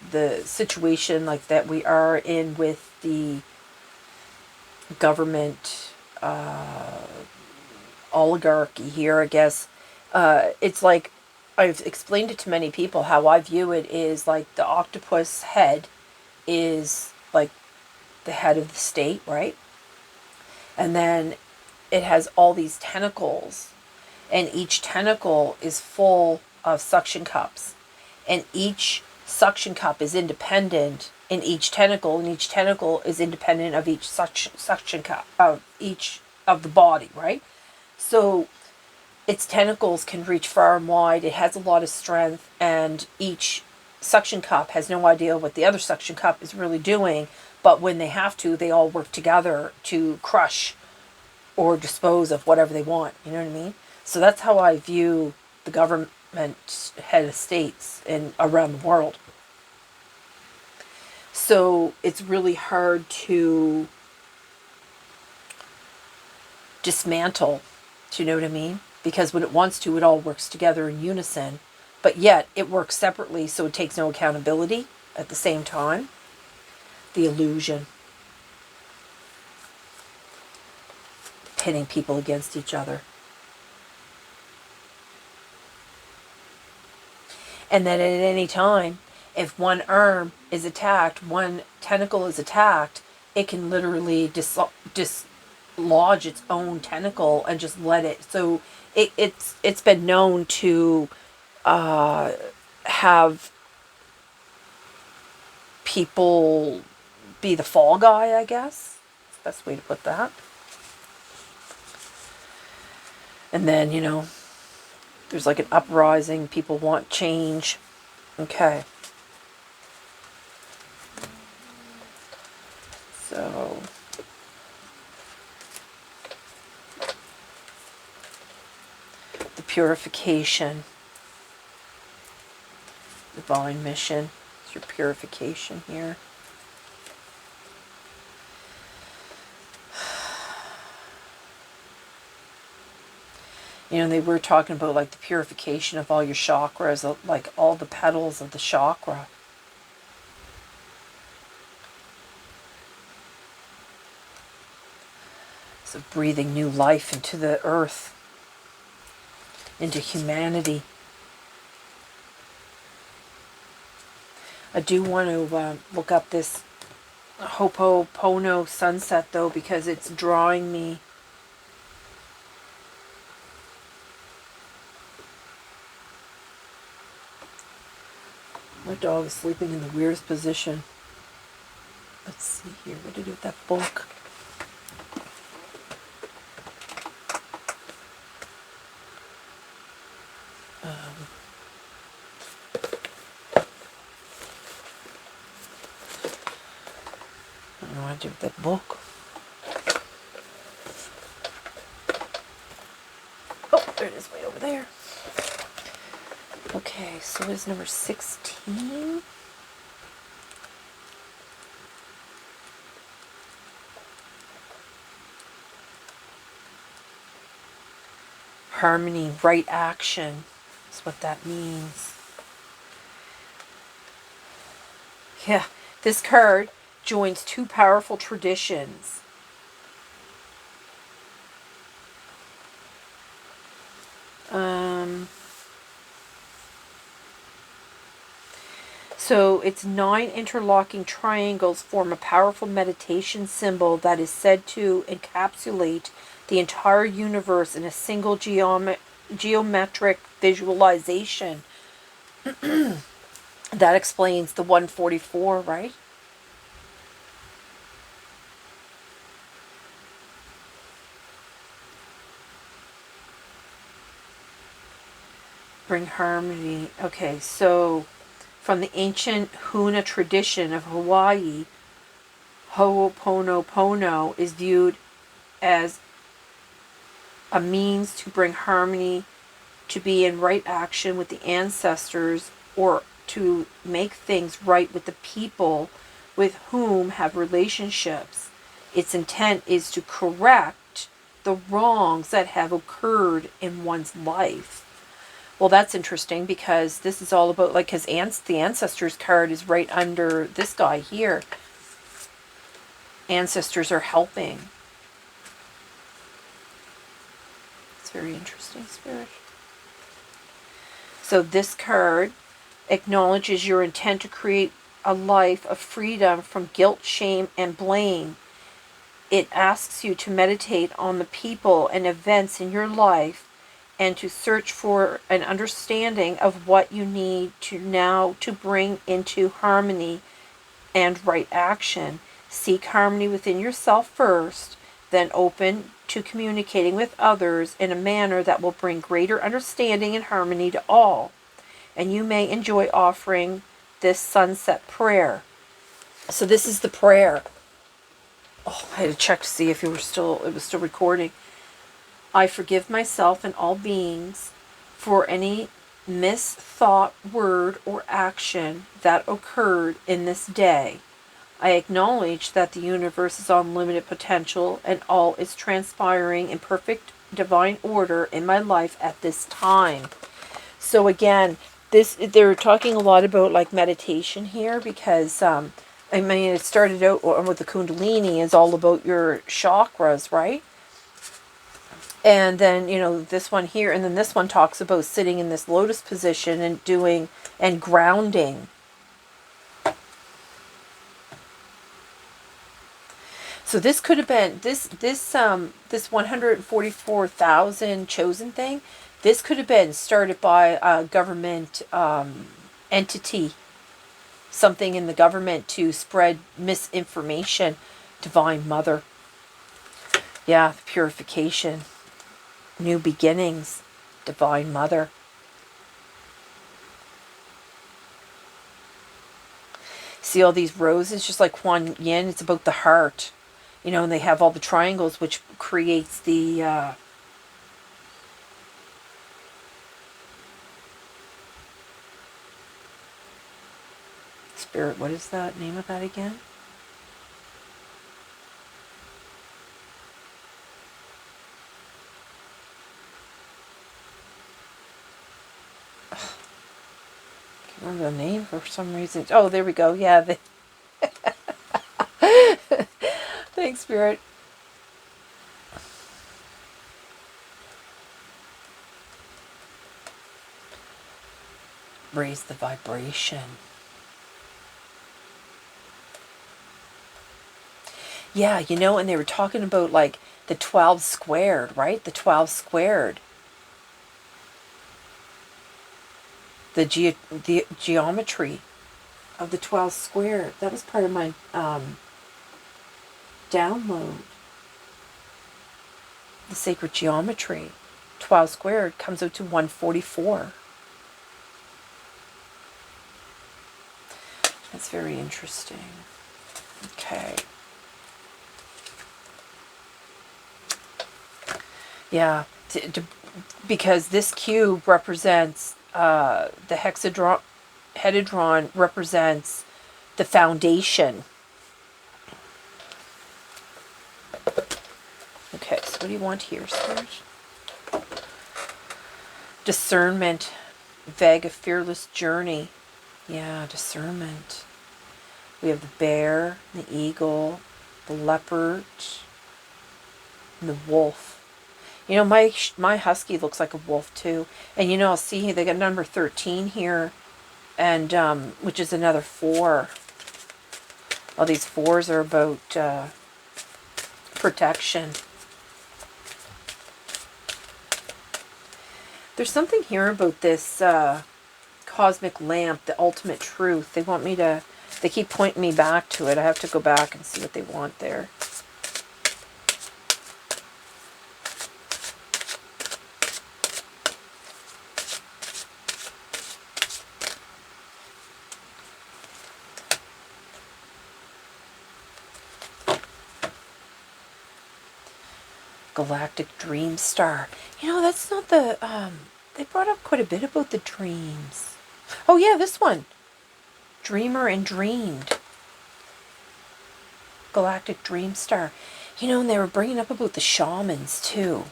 Speaker 1: situation like that we are in with the government oligarchy here, I guess. It's like I've explained it to many people how I view it is like the octopus head is like the head of the state, right? And then it has all these tentacles, and each tentacle is full of suction cups, and each suction cup is independent in each tentacle, and each tentacle is independent of each suction cup of each of the body, right? So its tentacles can reach far and wide. It has a lot of strength, and each suction cup has no idea what the other suction cup is really doing, but when they have to, they all work together to crush or dispose of whatever they want. You know what I mean? So that's how I view the government head of states in around the world. So it's really hard to dismantle. Do you know what I mean? Because when it wants to, it all works together in unison. But yet it works separately, so it takes no accountability at the same time. The illusion. Pitting people against each other. And then at any time, if one arm is attacked, one tentacle is attacked, it can literally dislodge its own tentacle and just let it. So it's been known to have people be the fall guy, I guess. That's the best way to put that. And then, you know, there's like an uprising. People want change. Okay. So purification. Divine mission. It's your purification here. You know, they were talking about like the purification of all your chakras, like all the petals of the chakra. So breathing new life into the earth, into humanity. I do want to look up this Ho'oponopono sunset though, because it's drawing me. My dog is sleeping in the weirdest position. Let's see here. What did I do with that book? I don't know what I did with that book. Oh, there it is, way over there. Okay, so what is number 16? Harmony, right action is what that means. Yeah, this card joins two powerful traditions. So its 9 interlocking triangles form a powerful meditation symbol that is said to encapsulate the entire universe in a single geometric visualization. That explains the 144, right? Bring harmony. Okay, so from the ancient Huna tradition of Hawaii, Ho'oponopono is viewed as a means to bring harmony, to be in right action with the ancestors, or to make things right with the people with whom have relationships. Its intent is to correct the wrongs that have occurred in one's life. Well, that's interesting because this is all about, like, the ancestors card is right under this guy here. Ancestors are helping. It's very interesting, Spirit. So this card acknowledges your intent to create a life of freedom from guilt, shame, and blame. It asks you to meditate on the people and events in your life and to search for an understanding of what you need to now to bring into harmony and right action. Seek harmony within yourself first, then open to communicating with others in a manner that will bring greater understanding and harmony to all. And you may enjoy offering this sunset prayer. So this is the prayer. Oh, I had to check to see if it was still recording. I forgive myself and all beings for any misthought, word, or action that occurred in this day. I acknowledge that the universe is unlimited potential and all is transpiring in perfect divine order in my life at this time. So again, they're talking a lot about like meditation here because I mean, it started out with the Kundalini is all about your chakras, right? And then, you know, this one here, and then this one talks about sitting in this lotus position and doing, and grounding. So this could have been, this 144,000 chosen thing, this could have been started by a government entity, something in the government to spread misinformation. Divine Mother. Yeah, purification. New beginnings, Divine Mother. See all these roses, just like Kuan Yin, it's about the heart. You know, and they have all the triangles, which creates the Spirit, what is that name of that again? Can't remember the name for some reason. Oh, there we go. Yeah. Thanks, Spirit. Raise the vibration. Yeah, you know, and they were talking about like the 12 squared, right? The 12 squared. The geometry of the 12 squared. That was part of my download. The sacred geometry. 12 squared comes out to 144. That's very interesting. Okay. Yeah, because this cube represents the hexadron represents the foundation. Okay, so what do you want here, Serge? Discernment, Vega, fearless journey. Yeah, discernment. We have the bear, the eagle, the leopard, and the wolf. You know, my husky looks like a wolf too. And you know, I'll see they got number 13 here, and which is another 4. All these 4s are about protection. There's something here about this cosmic lamp, the ultimate truth. They want me to, they keep pointing me back to it. I have to go back and see what they want there. Galactic Dream Star. You know, that's not the, they brought up quite a bit about the dreams. Oh yeah, this one. Dreamer and Dreamed. Galactic Dream Star. You know, and they were bringing up about the shamans too.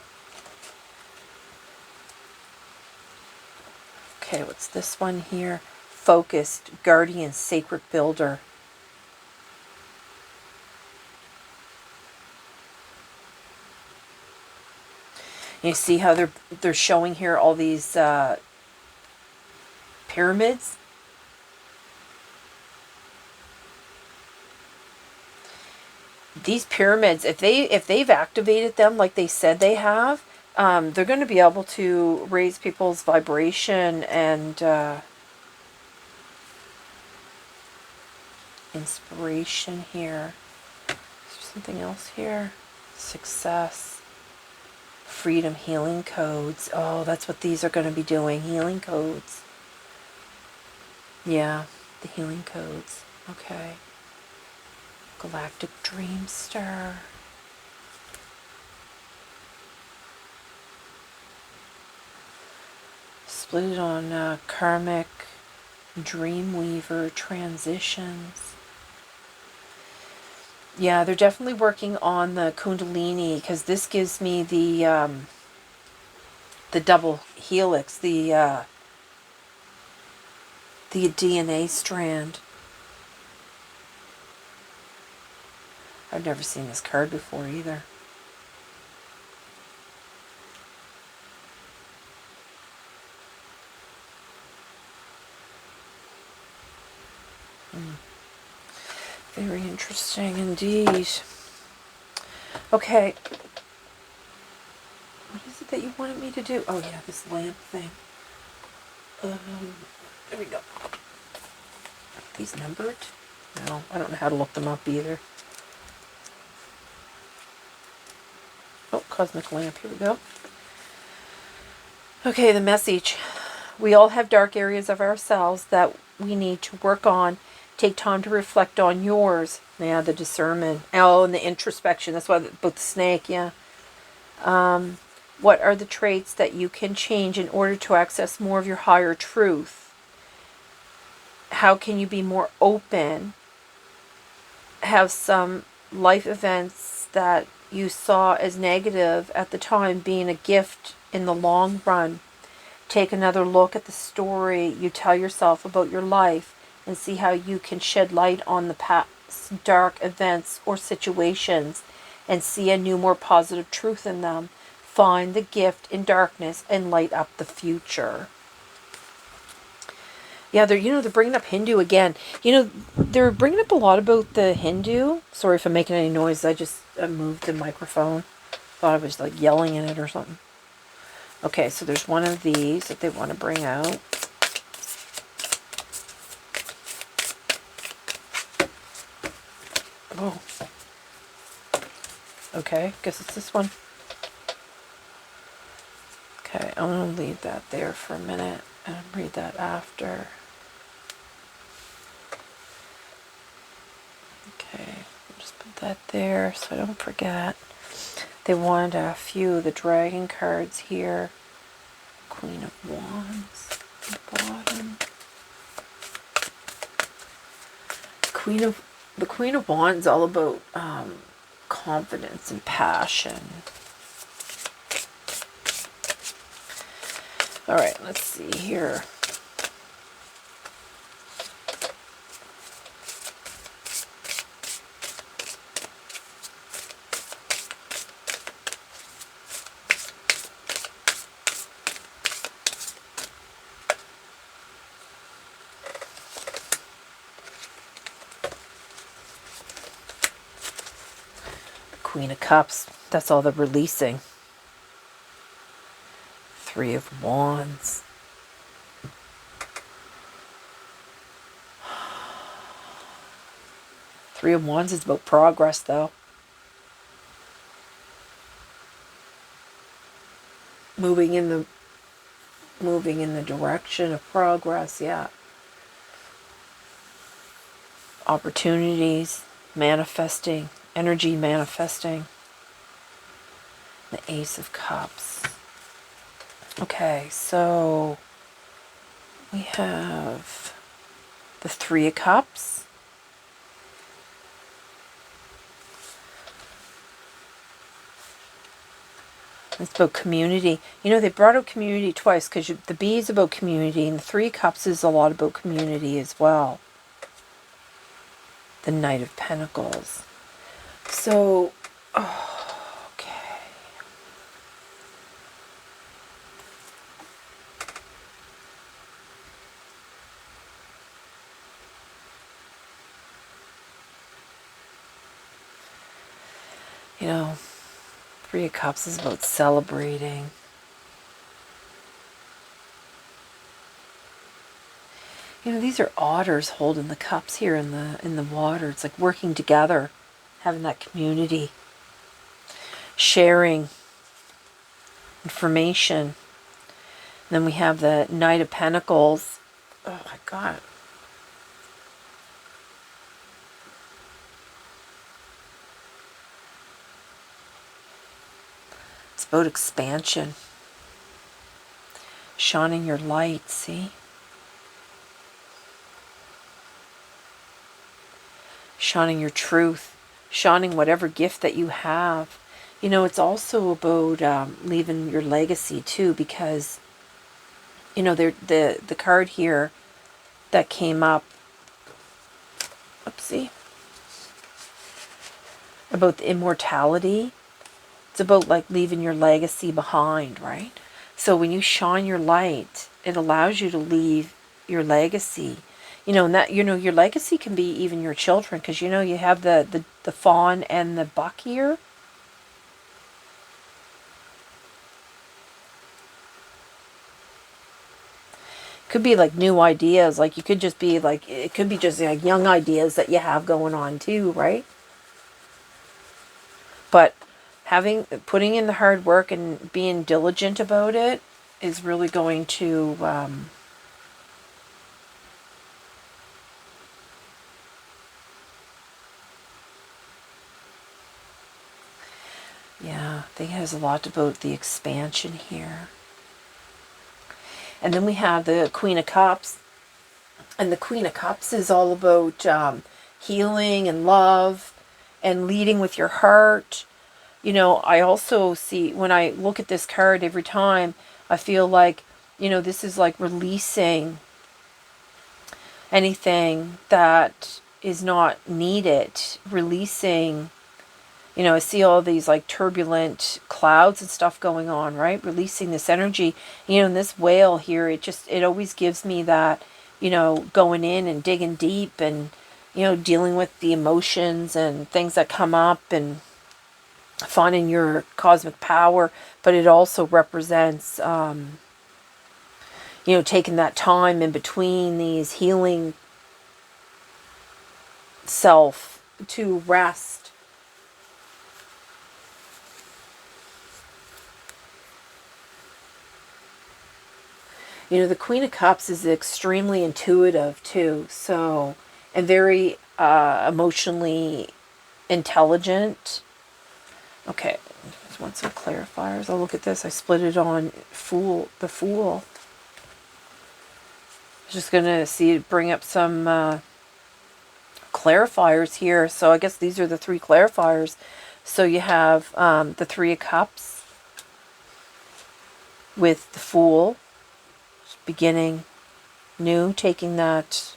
Speaker 1: Okay, what's this one here? Focused, Guardian, Sacred Builder. You see how they're showing here all these pyramids? These pyramids, if they've activated them like they said they have, they're going to be able to raise people's vibration and inspiration here. Is there something else here? Success. Freedom, healing codes. Oh, that's what these are going to be doing. Healing codes. Yeah, the healing codes. Okay. Galactic Dream Star. Split it on karmic Dreamweaver transitions. Yeah, they're definitely working on the Kundalini, because this gives me the double helix, the DNA strand. I've never seen this card before either. Very interesting indeed. Okay. What is it that you wanted me to do? Oh yeah, this lamp thing. There we go. Are these numbered? No, I don't know how to look them up either. Oh, cosmic lamp. Here we go. Okay, the message. We all have dark areas of ourselves that we need to work on. Take time to reflect on yours. Yeah, the discernment. Oh, and the introspection. That's why about the snake, yeah. What are the traits that you can change in order to access more of your higher truth? How can you be more open? Have some life events that you saw as negative at the time being a gift in the long run. Take another look at the story you tell yourself about your life and see how you can shed light on the past dark events or situations and see a new, more positive truth in them. Find the gift in darkness and light up the future. Yeah, they're bringing up Hindu again. They're bringing up a lot about the Hindu. Sorry if I'm making any noise. I just moved the microphone. Thought I was like yelling in it or something. Okay, so there's one of these that they want to bring out. Oh. Okay, guess it's this one. Okay, I'm going to leave that there for a minute and read that after. Okay, I'll just put that there so I don't forget. They want a few of the dragon cards here. Queen of Wands at the bottom. The Queen of Wands is all about confidence and passion. All right, let's see here. Queen of Cups, that's all the releasing. Three of Wands. Three of Wands is about progress, though. Moving in the direction of progress, yeah. Opportunities, manifesting, energy manifesting. The Ace of Cups. Okay, so we have the Three of Cups. It's about community. They brought out community twice because the B is about community and the Three of Cups is a lot about community as well. The Knight of Pentacles. So, okay. Three of Cups is about celebrating. These are otters holding the cups here in the water. It's like working together, having that community, sharing information. And then we have the Knight of Pentacles. Oh my God. It's about expansion. Shining your light, see? Shining your truth. Shining whatever gift that you have. It's also about leaving your legacy too, because, the card here that came up, oopsie, about the immortality. It's about like leaving your legacy behind, right? So when you shine your light, it allows you to leave your legacy. And that, your legacy can be even your children, because, you have the fawn and the buck here. Could be like new ideas, like you could just be like, it could be just like young ideas that you have going on too, right? But putting in the hard work and being diligent about it is really going to yeah, I think it has a lot about the expansion here. And then we have the Queen of Cups. And the Queen of Cups is all about healing and love and leading with your heart. You know, I also see, when I look at this card every time, I feel like, you know, this is like releasing anything that is not needed, releasing, you know, I see all these like turbulent clouds and stuff going on, right? Releasing this energy, you know, and this whale here, it always gives me that, you know, going in and digging deep and, you know, dealing with the emotions and things that come up and finding your cosmic power. But it also represents, you know, taking that time in between these healing self to rest. You know, the Queen of Cups is extremely intuitive too, so, and very emotionally intelligent. Okay, just want some clarifiers. I'll look at this. I split it on the Fool. Just gonna see, bring up some clarifiers here. So I guess these are the 3 clarifiers. So you have the 3 of Cups with the Fool, beginning new, taking that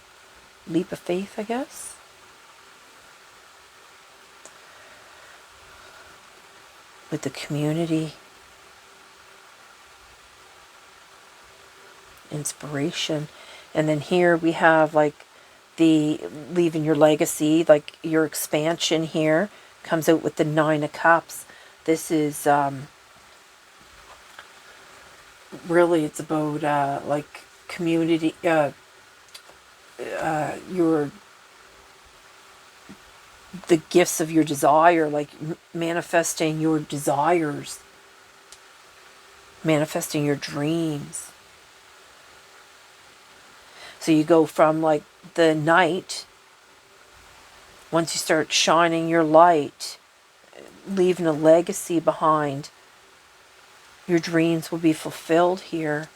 Speaker 1: leap of faith, I guess. With the community, inspiration. And then here we have like the leaving your legacy, like your expansion here comes out with the 9 of Cups. This is really, it's about like community, your, the gifts of your desire, like manifesting your desires, manifesting your dreams. So you go from like the night, once you start shining your light, leaving a legacy behind, your dreams will be fulfilled here.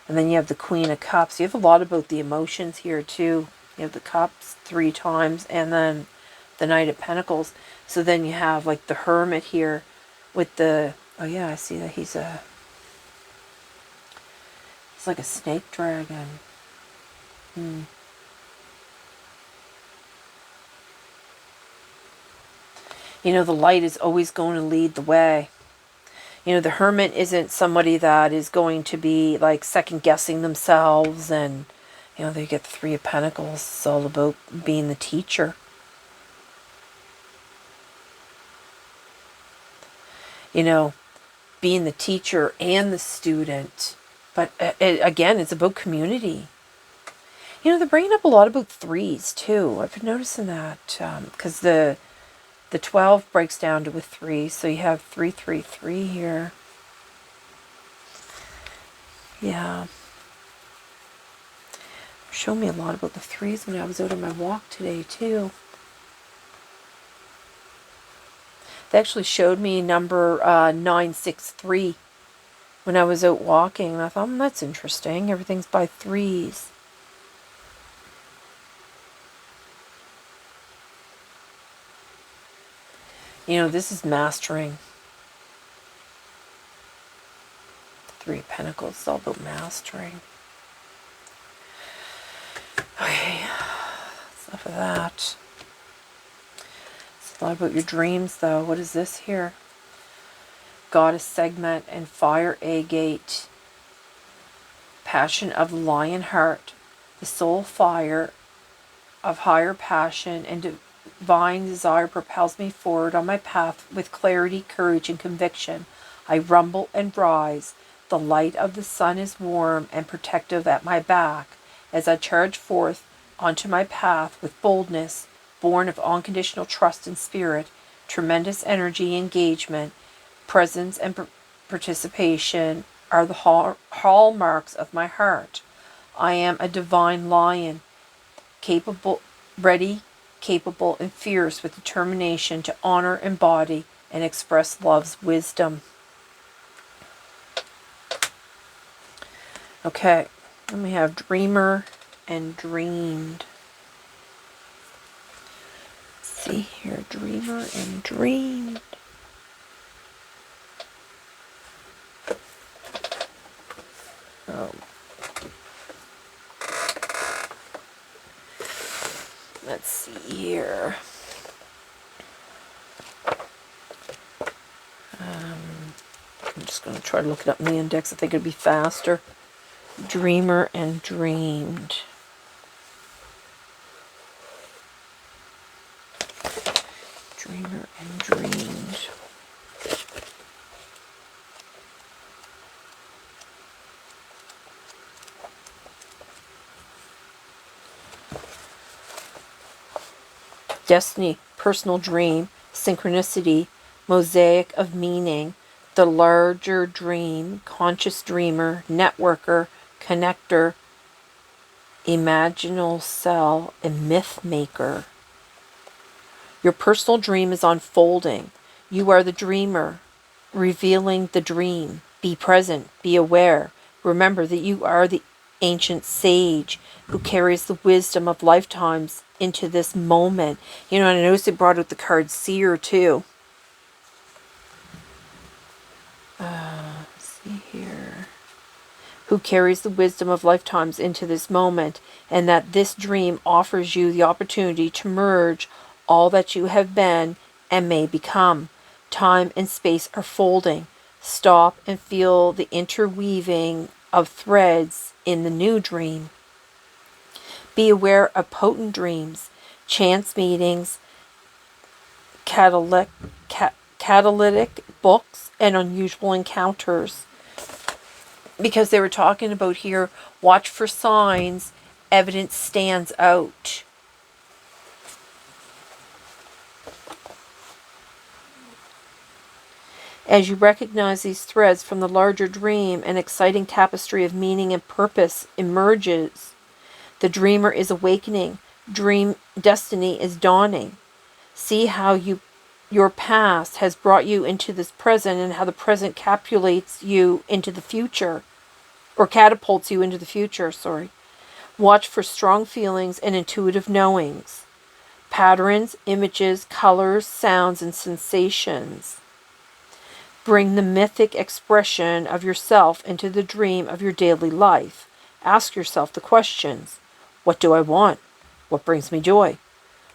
Speaker 1: And then you have the Queen of Cups. You have a lot about the emotions here too. You have the Cups 3 times and then the Knight of Pentacles. So then you have like the Hermit here with the, oh yeah, I see that he's like a snake dragon. You know, the light is always going to lead the way. You know, the Hermit isn't somebody that is going to be like second guessing themselves, and, you know, they get the 3 of Pentacles. It's all about being the teacher. You know, being the teacher and the student. But again, it's about community. You know, they're bringing up a lot about 3s too. I've been noticing that because the 12 breaks down to a 3, so you have 333 here. Yeah. Showed me a lot about the 3s when I was out on my walk today too. They actually showed me number 963 when I was out walking, and I thought, that's interesting. Everything's by 3s. You know, this is mastering. The 3 of Pentacles, it's all about mastering. Okay, that's enough of that. It's a lot about your dreams, though. What is this here? Goddess segment and fire agate. Passion of the lion heart. The soul fire of higher passion and divine desire propels me forward on my path with clarity, courage, and conviction. I rumble and rise. The light of the sun is warm and protective at my back as I charge forth onto my path with boldness, born of unconditional trust and spirit, tremendous energy, engagement, presence, and participation are the hallmarks of my heart. I am a divine lion, capable, ready, capable, and fierce with determination to honor, embody, and express love's wisdom. Okay, then we have Dreamer, and dreamed. Let's see here, dreamer and dreamed. Oh. Let's see here. I'm just going to try to look it up in the index. I think it'd be faster. Dreamer and dreamed. Dreamer and dreamed. Destiny, personal dream, synchronicity, mosaic of meaning, the larger dream, conscious dreamer, networker, connector, imaginal cell, and myth maker. Your personal dream is unfolding. You are the dreamer, revealing the dream. Be present, be aware. Remember that you are the ancient sage who carries the wisdom of lifetimes into this moment. You know, and I noticed it brought out the card seer too. Let's see here. Who carries the wisdom of lifetimes into this moment, and that this dream offers you the opportunity to merge all that you have been and may become. Time and space are folding. Stop and feel the interweaving of threads in the new dream. Be aware of potent dreams, chance meetings, catalytic books, and unusual encounters. Because they were talking about here, watch for signs, evidence stands out. As you recognize these threads from the larger dream, an exciting tapestry of meaning and purpose emerges. The dreamer is awakening. Dream destiny is dawning. See how your past has brought you into this present, and how the present catapults you into the future. Watch for strong feelings and intuitive knowings. Patterns, images, colors, sounds, and sensations. Bring the mythic expression of yourself into the dream of your daily life. Ask yourself the questions. What do I want? What brings me joy?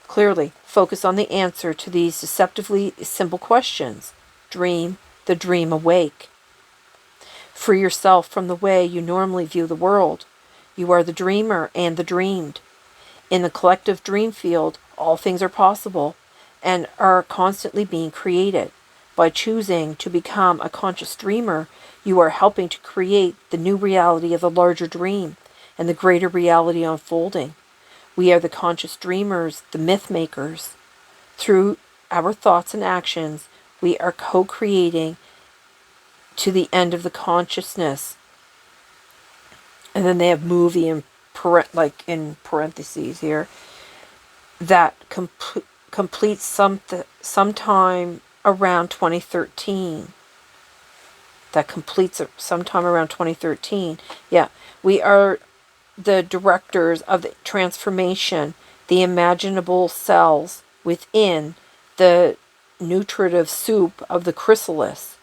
Speaker 1: Clearly, focus on the answer to these deceptively simple questions. Dream the dream awake. Free yourself from the way you normally view the world. You are the dreamer and the dreamed. In the collective dream field, all things are possible and are constantly being created. By choosing to become a conscious dreamer, you are helping to create the new reality of the larger dream and the greater reality unfolding. We are the conscious dreamers, the myth makers. Through our thoughts and actions, we are co-creating to the end of the consciousness. And then they have movie in parentheses here. That completes sometime around 2013. That completes sometime around 2013. Yeah, we are the directors of the transformation, the imaginable cells within the nutritive soup of the chrysalis,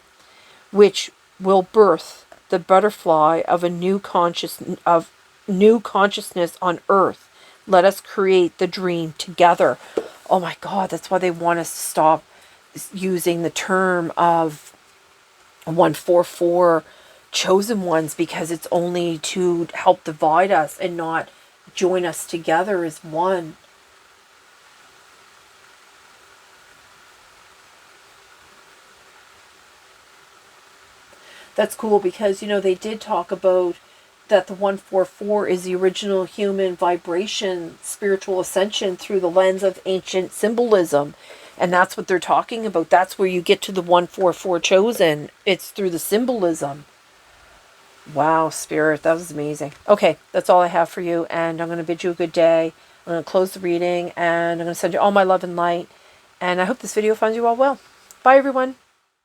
Speaker 1: which will birth the butterfly of a new consciousness on earth. Let us create the dream together. Oh my God, that's why they want us to stop using the term of 144 chosen ones, because it's only to help divide us and not join us together as one. That's cool, because you know they did talk about that the 144 is the original human vibration, spiritual ascension through the lens of ancient symbolism. And that's what they're talking about. That's where you get to the 144 chosen. It's through the symbolism. Wow, Spirit, that was amazing. Okay, that's all I have for you. And I'm going to bid you a good day. I'm going to close the reading. And I'm going to send you all my love and light. And I hope this video finds you all well. Bye, everyone.